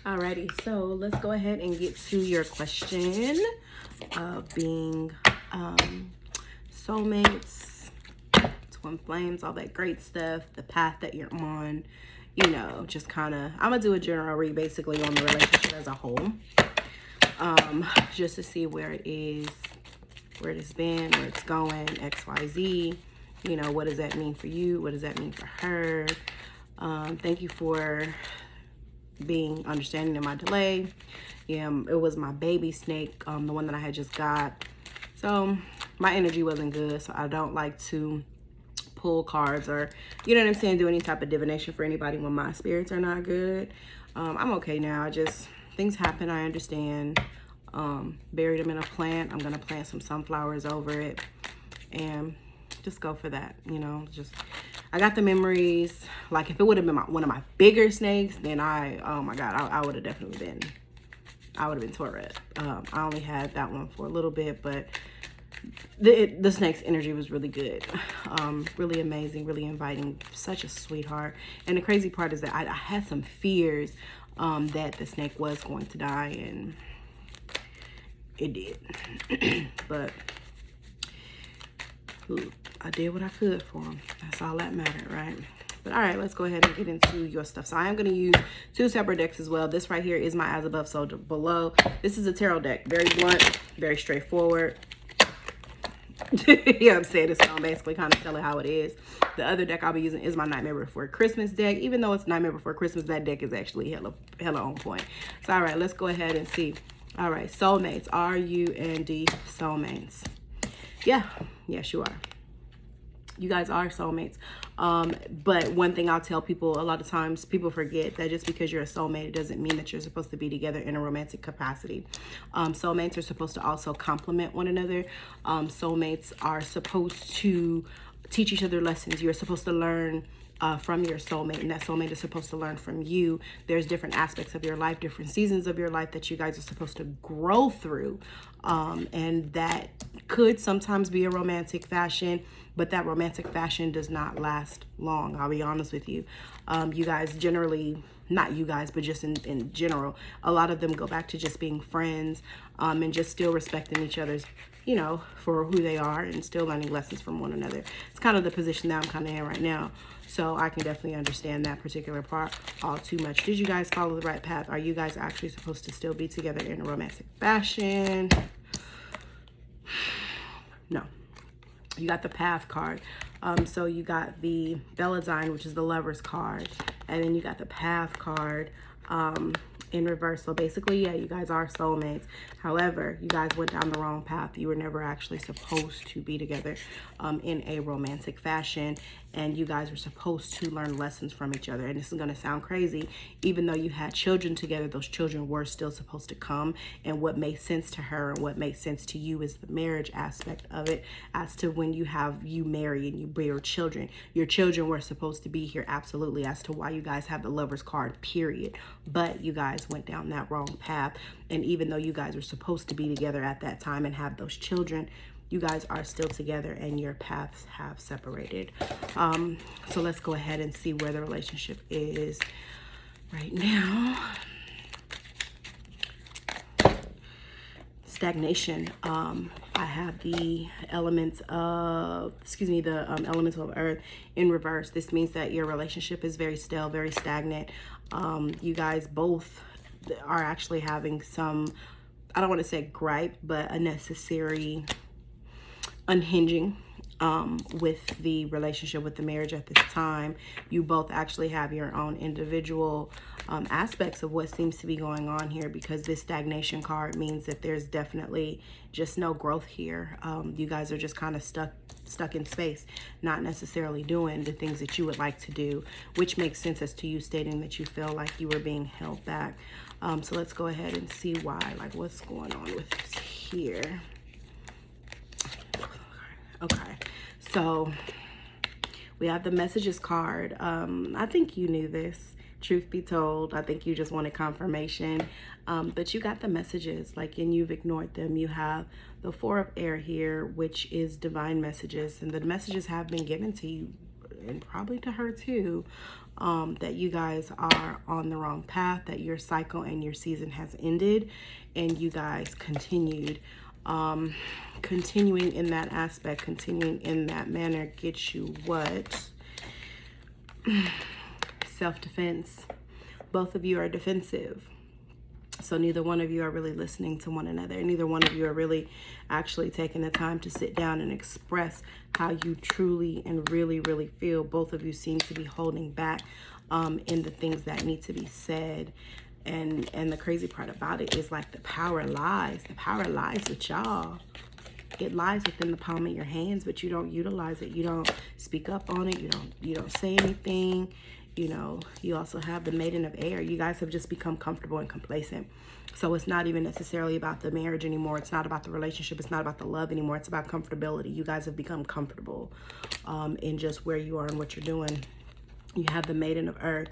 Alrighty, so let's go ahead and get to your question of being soulmates, twin flames, all that great stuff, the path that you're on, you know, just kind of, I'm gonna do a general read basically on the relationship as a whole, just to see where it is, where it's been, where it's going, XYZ, you know, what does that mean for you? What does that mean for her? Thank you for being understanding of my delay. Yeah, it was my baby snake, the one that I had just got. So my energy wasn't good, so I don't like to pull cards or, you know what I'm saying, do any type of divination for anybody when my spirits are not good. I'm okay now. Things happen, I understand. Buried them in a plant. I'm gonna plant some sunflowers over it and just go for that, you know. Just, I got the memories. Like if it would have been one of my bigger snakes, then oh my God, I would have definitely been, I would have been tore up. I only had that one for a little bit, but the snake's energy was really good, really amazing, really inviting, such a sweetheart. And the crazy part is that I had some fears that the snake was going to die, and it did. But I did what I could for him. That's all that mattered, right? But all right, let's go ahead and get into your stuff. So I am going to use two separate decks as well. This right here is my As Above, So Below. This is a tarot deck. Very blunt, very straightforward. Yeah, I'm saying it's gonna basically kind of tell it how it is. The other deck I'll be using is my Nightmare Before Christmas deck. Even though it's Nightmare Before Christmas, that deck is actually hella on point. So all right, let's go ahead and see. All right, soulmates, R-U-N-D, soulmates. Yeah, yes you are. You guys are soulmates. But one thing I'll tell people, a lot of times people forget that just because you're a soulmate, it doesn't mean that you're supposed to be together in a romantic capacity. Soulmates are supposed to also complement one another. Soulmates are supposed to teach each other lessons. You're supposed to learn from your soulmate, and that soulmate is supposed to learn from you. There's different aspects of your life, different seasons of your life that you guys are supposed to grow through, and that could sometimes be a romantic fashion, but that romantic fashion does not last long. I'll be honest with you. You guys generally, not you guys, but just in general, a lot of them go back to just being friends, and just still respecting each other's, you know, for who they are, and still learning lessons from one another. It's kind of the position that I'm kind of in right now. So I can definitely understand that particular part all too much. Did you guys follow the right path? Are you guys actually supposed to still be together in a romantic fashion? No. You got the path card. So you got the Belladine, which is the Lover's card. And then you got the path card in reverse. So basically, yeah, you guys are soulmates. However, you guys went down the wrong path. You were never actually supposed to be together in a romantic fashion. And you guys were supposed to learn lessons from each other. And this is going to sound crazy. Even though you had children together, those children were still supposed to come. And what made sense to her and what made sense to you is the marriage aspect of it. As to when you marry and you bear children, your children were supposed to be here, absolutely, as to why you guys have the Lover's card, period. But you guys went down that wrong path. And even though you guys were supposed to be together at that time and have those children, you guys are still together and your paths have separated. So let's go ahead and see where the relationship is right now. Stagnation. I have the elements of, elemental of earth in reverse. This means that your relationship is very stale, very stagnant. You guys both are actually having some, I don't want to say gripe, but a necessary unhinging with the relationship, with the marriage at this time. You both actually have your own individual aspects of what seems to be going on here, because this stagnation card means that there's definitely just no growth here. You guys are just kind of stuck in space, not necessarily doing the things that you would like to do, which makes sense as to you stating that you feel like you were being held back. So let's go ahead and see why, like what's going on with this here. Okay, so we have the messages card. I think you knew this, truth be told. I think you just wanted confirmation, but you got the messages, like, and you've ignored them. You have the Four of Air here, which is divine messages, and the messages have been given to you and probably to her too, that you guys are on the wrong path, that your cycle and your season has ended, and you guys continuing in that aspect, continuing in that manner gets you what? Self-defense. Both of you are defensive. So neither one of you are really listening to one another. Neither one of you are really actually taking the time to sit down and express how you truly and really, really feel. Both of you seem to be holding back in the things that need to be said. And the crazy part about it is, like, the power lies. The power lies with y'all. It lies within the palm of your hands, but you don't utilize it. You don't speak up on it. You don't say anything. You know, you also have the maiden of air. You guys have just become comfortable and complacent. So it's not even necessarily about the marriage anymore. It's not about the relationship. It's not about the love anymore. It's about comfortability. You guys have become comfortable in just where you are and what you're doing. You have the maiden of earth.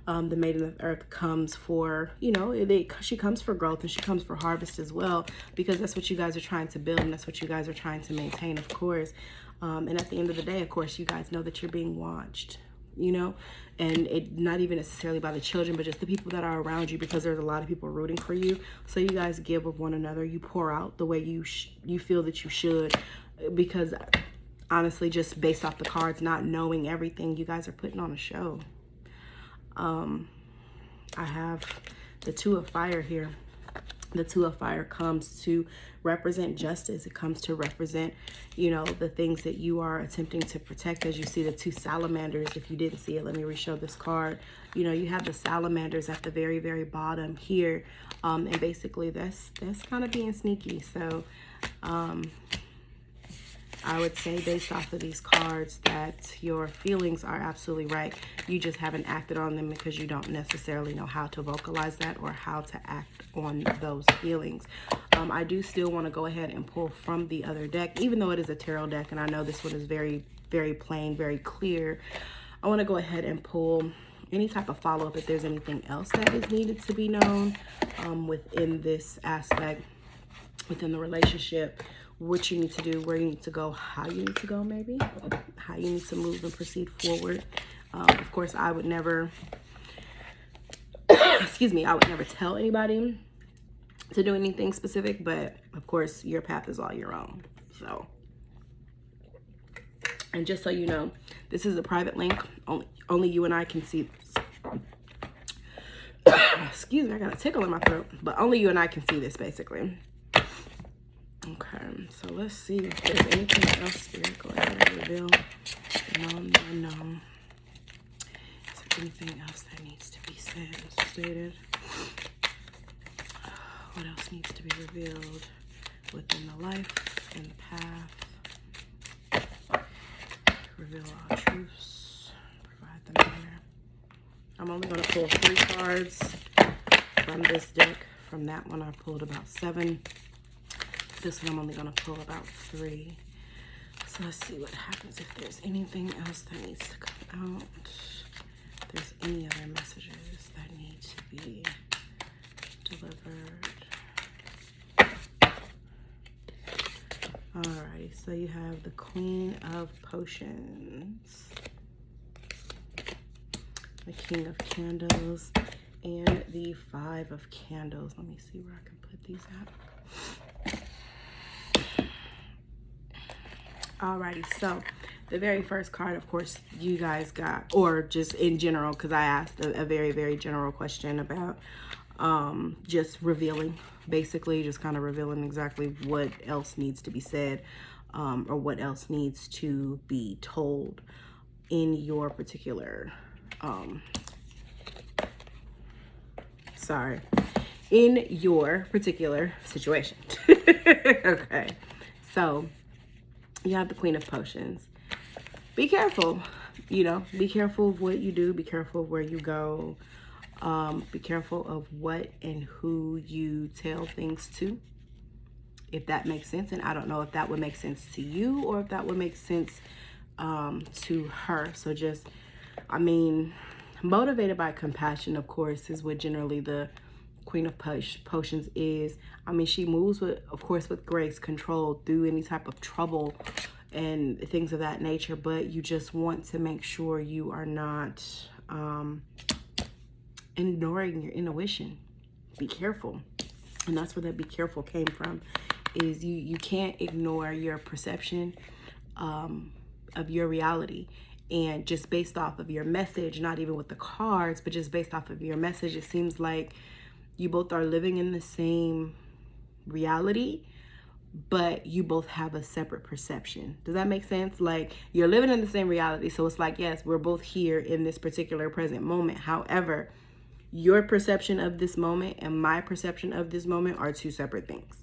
The maiden of earth comes for, you know, she comes for growth, and she comes for harvest as well, because that's what you guys are trying to build, and that's what you guys are trying to maintain, of course. And at the end of the day, of course, you guys know that you're being watched, you know, and it not even necessarily by the children, but just the people that are around you, because there's a lot of people rooting for you. So you guys give of one another. You pour out the way you feel that you should, because honestly, just based off the cards, not knowing everything, you guys are putting on a show. I have the Two of Fire here. The Two of Fire comes to represent justice. It comes to represent, you know, the things that you are attempting to protect. As you see the two salamanders, if you didn't see it, let me re-show this card. You know, you have the salamanders at the very, very bottom here. And basically that's kind of being sneaky. So, I would say, based off of these cards, that your feelings are absolutely right. You just haven't acted on them because you don't necessarily know how to vocalize that or how to act on those feelings. I do still want to go ahead and pull from the other deck, even though it is a tarot deck, and I know this one is very, very plain, very clear. I want to go ahead and pull any type of follow-up if there's anything else that is needed to be known within this aspect, within the relationship. What you need to do, where you need to go, how you need to go, maybe how you need to move and proceed forward. Of course, I would never excuse me, I would never tell anybody to do anything specific, but of course your path is all your own. So, and just so you know, this is a private link. Only you and I can see this. Excuse me, I got a tickle in my throat, but only you and I can see this, basically. Okay, so let's see if there's anything else, Spirit. Go ahead and reveal. No. Is there anything else that needs to be said or stated? What else needs to be revealed within the life and the path? Reveal all truths. Provide them here. I'm only going to pull 3 cards from this deck. From that one, I pulled about 7. This one I'm only going to pull about 3. So let's see what happens if there's anything else that needs to come out. If there's any other messages that need to be delivered. Alrighty, so you have the Queen of Potions, the King of Candles, and the 5 of Candles. Let me see where I can put these at. Alrighty, so the very first card, of course, you guys got, or just in general, because I asked a very, very general question about just revealing, basically just kind of revealing exactly what else needs to be said, or what else needs to be told in your particular, in your particular situation. Okay, so you have the Queen of Potions. Be careful, you know, be careful of what you do. Be careful of where you go. Be careful of what and who you tell things to, if that makes sense. And I don't know if that would make sense to you or if that would make sense to her. So just, I mean, motivated by compassion, of course, is what generally the Queen of Potions is. I mean, she moves with, of course, with grace, control through any type of trouble and things of that nature, but you just want to make sure you are not ignoring your intuition. Be careful. And that's where that be careful came from, is you can't ignore your perception of your reality. And just based off of your message, not even with the cards, but just based off of your message, it seems like you both are living in the same reality, but you both have a separate perception. Does that make sense? Like, you're living in the same reality. So it's like, yes, we're both here in this particular present moment. However, your perception of this moment and my perception of this moment are two separate things.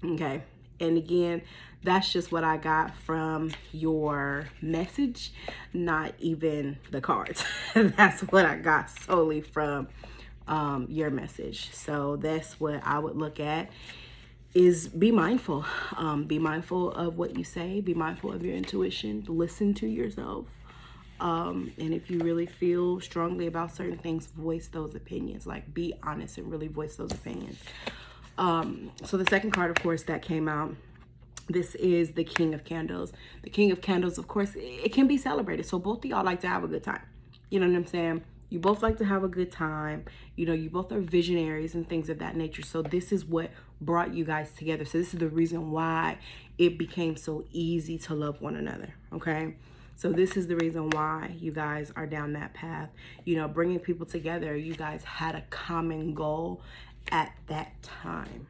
Okay. And again, that's just what I got from your message, not even the cards. That's what I got solely from your message. So that's what I would look at, is be mindful. Be mindful of what you say. Be mindful of your intuition. Listen to yourself. And if you really feel strongly about certain things, voice those opinions. Like, be honest and really voice those opinions. So the second card, of course, that came out, this is the King of Candles. The King of Candles, of course, it can be celebrated. So both of y'all like to have a good time. You know what I'm saying? You both like to have a good time. You know, you both are visionaries and things of that nature. So this is what brought you guys together. So this is the reason why it became so easy to love one another. Okay. So this is the reason why you guys are down that path, you know, bringing people together. You guys had a common goal at that time.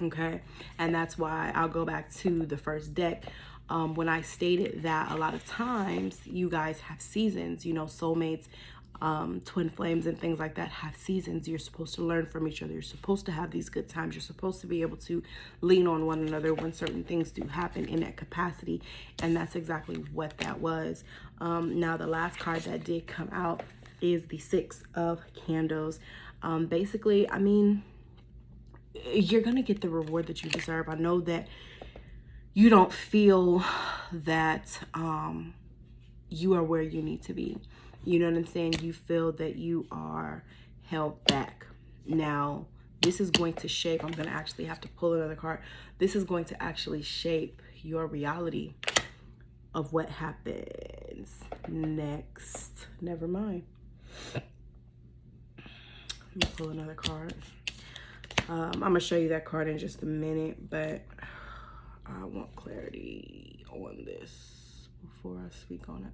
Okay. And that's why I'll go back to the first deck. When I stated that a lot of times you guys have seasons, you know, soulmates, twin flames and things like that have seasons. You're supposed to learn from each other. You're supposed to have these good times. You're supposed to be able to lean on one another when certain things do happen in that capacity. And that's exactly what that was. Now, the last card that did come out is the Six of Candles. Basically, I mean, you're going to get the reward that you deserve. I know that you don't feel that you are where you need to be. You know what I'm saying? You feel that you are held back. Now, this is going to shape, I'm going to actually have to pull another card. This is going to actually shape your reality of what happens next. Never mind. Let me pull another card. I'm going to show you that card in just a minute, but I want clarity on this before I speak on it.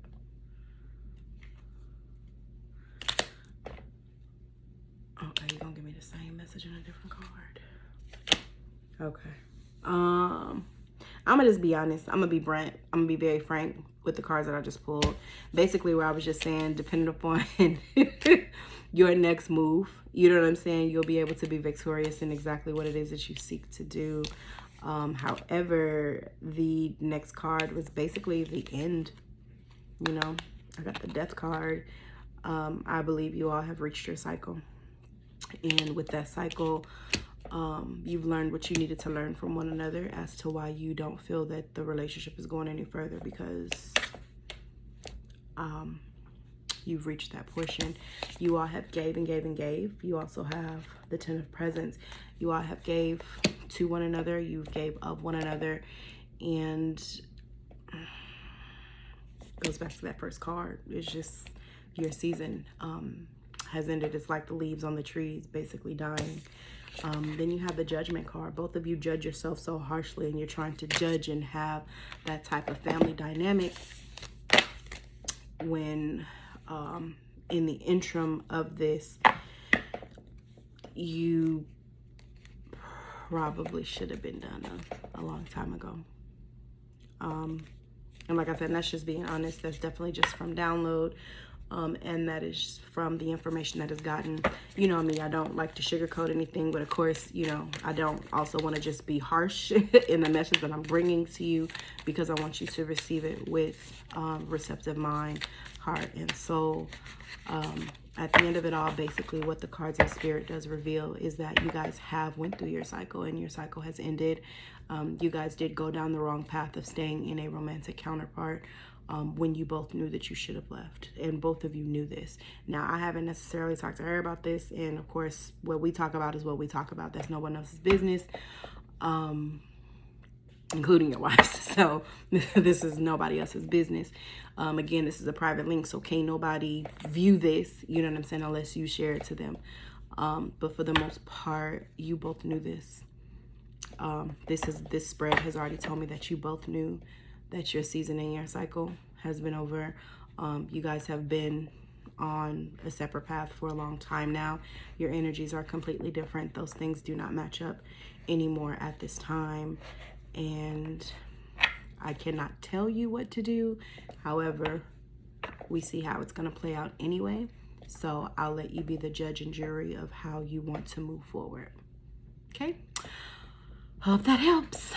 Okay, you're gonna give me the same message in a different card. Okay. I'm gonna just be honest. I'm gonna be Brent. I'm gonna be very frank with the cards that I just pulled. Basically, where I was just saying, depending upon your next move, you know what I'm saying, you'll be able to be victorious in exactly what it is that you seek to do. However, the next card was basically the end. You know, I got the Death card. I believe you all have reached your cycle. And with that cycle, you've learned what you needed to learn from one another as to why you don't feel that the relationship is going any further, because you've reached that portion. You all have gave and gave and gave. You also have the Ten of Presents. You all have gave to one another. You gave of one another. And it goes back to that first card. It's just your season has ended. It's like the leaves on the trees basically dying. Then you have the Judgment card. Both of you judge yourself so harshly, and you're trying to judge and have that type of family dynamic when in the interim of this, you probably should have been done a long time ago. And like I said, that's just being honest. That's definitely just from download. And that is from the information that is gotten. You know me, I don't like to sugarcoat anything, but of course, you know, I don't also want to just be harsh in the message that I'm bringing to you, because I want you to receive it with receptive mind, heart, and soul. At the end of it all, basically what the cards and spirit does reveal is that you guys have went through your cycle, and your cycle has ended. You guys did go down the wrong path of staying in a romantic counterpart when you both knew that you should have left, and both of you knew this. Now, I haven't necessarily talked to her about this, and of course, what we talk about is what we talk about. That's no one else's business. including your wives. So this is nobody else's business. Again, this is a private link, so can't nobody view this, you know what I'm saying, unless you share it to them. But for the most part, you both knew this. This spread has already told me that you both knew that your season and your cycle has been over. You guys have been on a separate path for a long time now. Your energies are completely different. Those things do not match up anymore at this time, and I cannot tell you what to do. However, we see how it's going to play out anyway, so I'll let you be the judge and jury of how you want to move forward. Okay, hope that helps.